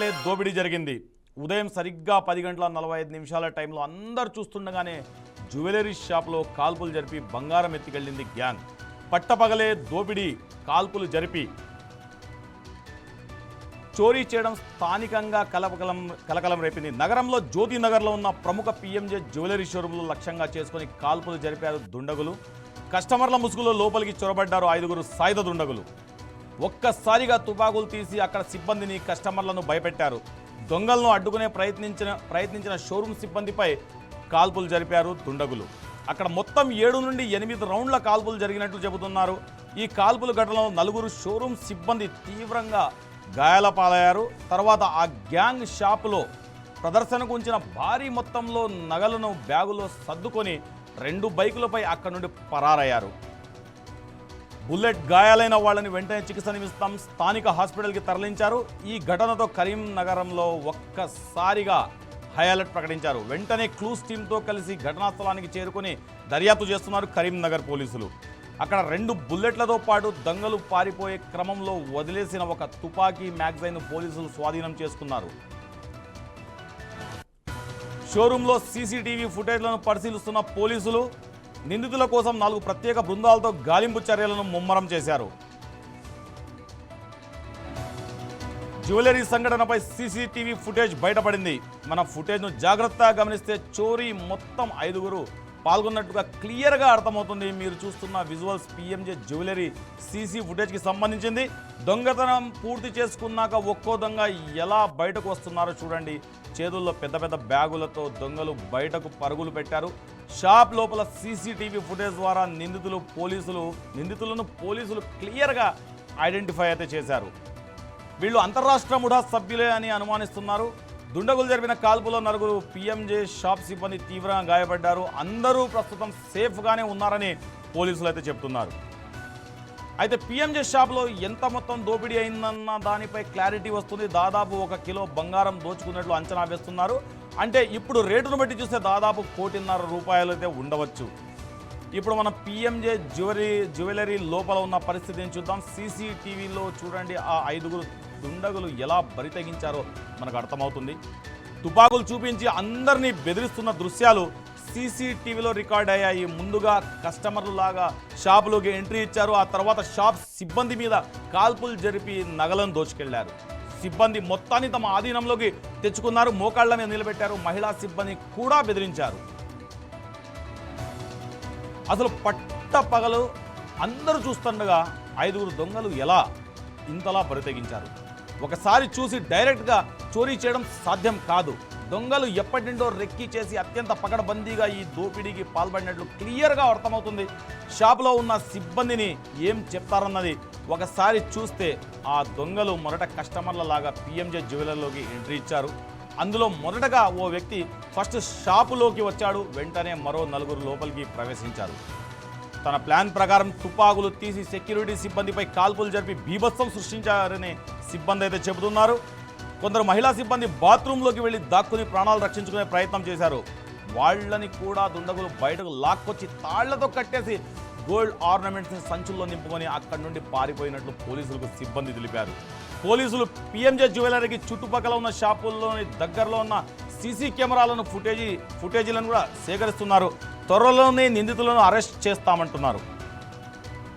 దోపిడీ జరిగింది. ఉదయం సరిగ్గా 10:45 టైంలో అందరూ చూస్తుండగానే జ్యువెలరీ షాప్లో కాల్పులు జరిపి బంగారం ఎత్తికెళ్లింది గ్యాంగ్. పట్టపగలే దోపిడీ కాల్పులు జరిపి చోరీ చేయడం స్థానికంగా కలకలం రేపింది. నగరంలో జ్యోతినగర్లో ఉన్న ప్రముఖ పిఎంజే జ్యువెలరీ షోరూంలు లక్ష్యంగా చేసుకుని కాల్పులు జరిపారు దుండగులు. కస్టమర్ల ముసుగులో లోపలికి చొరబడ్డారు 5 సాయుధ దుండగులు. ఒక్కసారిగా తుపాకులు తీసి అక్కడ సిబ్బందిని కస్టమర్లను భయపెట్టారు. దొంగలను అడ్డుకునే ప్రయత్నించిన షోరూమ్ సిబ్బందిపై కాల్పులు జరిపారు దుండగులు. అక్కడ మొత్తం 7 నుండి 8 రౌండ్ల కాల్పులు జరిగినట్లు చెబుతున్నారు. ఈ కాల్పుల ఘటనలో 4 షోరూమ్ సిబ్బంది తీవ్రంగా గాయాల పాలయ్యారు. తర్వాత ఆ గ్యాంగ్ షాపులో ప్రదర్శనకు ఉంచిన భారీ మొత్తంలో నగలను బ్యాగులో సర్దుకొని 2 బైకులపై అక్కడి నుండి పరారయ్యారు. బుల్లెట్ గాయాలైన వాళ్ళని వెంటనే చికిత్స నిమిత్తం స్థానిక హాస్పిటల్కి తరలించారు. ఈ ఘటనతో కరీంనగరంలో ఒక్కసారిగా హై అలర్ట్ ప్రకటించారు. వెంటనే క్లూస్ టీంతో కలిసి ఘటనా స్థలానికి చేరుకొని దర్యాప్తు చేస్తున్నారు కరీంనగర్ పోలీసులు. అక్కడ 2 బుల్లెట్లతో పాటు దొంగలు పారిపోయే క్రమంలో వదిలేసిన ఒక తుపాకీ మ్యాగజైన్ పోలీసులు స్వాధీనం చేసుకున్నారు. షోరూంలో సీసీటీవీ ఫుటేజ్లను పరిశీలిస్తున్న పోలీసులు నిందితుల కోసం 4 ప్రత్యేక బృందాలతో గాలింపు చర్యలను ముమ్మరం చేశారు. జ్యువెలరీ సంఘటనపై సీసీటీవీ ఫుటేజ్ బయటపడింది. మన ఫుటేజ్ను జాగ్రత్తగా గమనిస్తే చోరీ మొత్తం 5 పాల్గొన్నట్టుగా క్లియర్గా అర్థమవుతుంది. మీరు చూస్తున్న విజువల్స్ పిఎంజే జ్యువెలరీ సీసీ ఫుటేజ్కి సంబంధించింది. దొంగతనం పూర్తి చేసుకున్నాక ఒక్కో దొంగ ఎలా బయటకు వస్తున్నారో చూడండి. చేతుల్లో పెద్ద పెద్ద బ్యాగులతో దొంగలు బయటకు పరుగులు పెట్టారు. షాప్ లోపల సీసీటీవీ ఫుటేజ్ ద్వారా నిందితులను పోలీసులు క్లియర్గా ఐడెంటిఫై అయితే చేశారు. వీళ్ళు అంతర్రాష్ట్ర ముఠా సభ్యులే అని అనుమానిస్తున్నారు. దుండగులు జరిపిన కాల్పులో 4 పిఎంజే షాప్ సిబ్బంది తీవ్రంగా గాయపడ్డారు. అందరూ ప్రస్తుతం సేఫ్గానే ఉన్నారని పోలీసులు అయితే చెప్తున్నారు. అయితే పిఎంజే షాప్లో ఎంత మొత్తం దోపిడీ అయిందన్న దానిపై క్లారిటీ వస్తుంది. దాదాపు 1 కిలో బంగారం దోచుకున్నట్లు అంచనా వేస్తున్నారు. అంటే ఇప్పుడు రేటును బట్టి చూస్తే దాదాపు 1.5 కోటి అయితే ఉండవచ్చు. ఇప్పుడు మన పిఎంజే జ్యువెలరీ లోపల ఉన్న పరిస్థితిని చూద్దాం. సీసీటీవీలో చూడండి ఆ 5 దుండగులు ఎలా బరి తెగించారో మనకు అర్థమవుతుంది. తుపాకులు చూపించి అందరినీ బెదిరిస్తున్న దృశ్యాలు సీసీటీవీలో రికార్డ్ అయ్యాయి. ముందుగా కస్టమర్లు లాగా షాపులోకి ఎంట్రీ ఇచ్చారు. ఆ తర్వాత షాప్ సిబ్బంది మీద కాల్పులు జరిపి నగలను దోచుకెళ్లారు. సిబ్బంది మొత్తాన్ని తమ ఆధీనంలోకి తెచ్చుకున్నారు. మోకాళ్ల మీద నిలబెట్టారు. మహిళా సిబ్బంది కూడా బెదిరించారు. అసలు పట్టపగలు అందరూ చూస్తుండగా 5 దొంగలు ఎలా ఇంతలా బరి తెగించారు. ఒకసారి చూసి డైరెక్ట్గా చోరీ చేయడం సాధ్యం కాదు. దొంగలు ఎప్పటి నుండో రెక్కి చేసి అత్యంత పకడ్బందీగా ఈ దోపిడీకి పాల్పడినట్లు క్లియర్గా అర్థమవుతుంది. షాపులో ఉన్న సిబ్బందిని ఏం చెప్తారన్నది ఒకసారి చూస్తే ఆ దొంగలు మొదట కస్టమర్ల లాగా పిఎంజే జ్యువెలరీలోకి ఎంట్రీ ఇచ్చారు. అందులో మొదటగా ఓ వ్యక్తి ఫస్ట్ షాపులోకి వచ్చాడు. వెంటనే మరో 4 లోపలికి ప్రవేశించారు. తన ప్లాన్ ప్రకారం తుపాకులు తీసి సెక్యూరిటీ సిబ్బందిపై కాల్పులు జరిపి బీభత్సం సృష్టించారని సిబ్బంది అయితే చెబుతున్నారు. కొందరు మహిళా సిబ్బంది బాత్రూంలోకి వెళ్లి దాక్కుని ప్రాణాలు రక్షించుకునే ప్రయత్నం చేశారు. వాళ్ళని కూడా దుండగులు బయటకు లాక్కొచ్చి తాళ్లతో కట్టేసి గోల్డ్ ఆర్నమెంట్స్ని సంచుల్లో నింపుకొని అక్కడి నుండి పారిపోయినట్లు పోలీసులకు సిబ్బంది తెలిపారు. పోలీసులు పిఎంజే జ్యువెలరీకి చుట్టుపక్కల ఉన్న షాపుల్లోని దగ్గరలో ఉన్న సీసీ కెమెరాలను ఫుటేజీలను కూడా సేకరిస్తున్నారు. త్వరలోనే నిందితులను అరెస్ట్ చేస్తామంటున్నారు.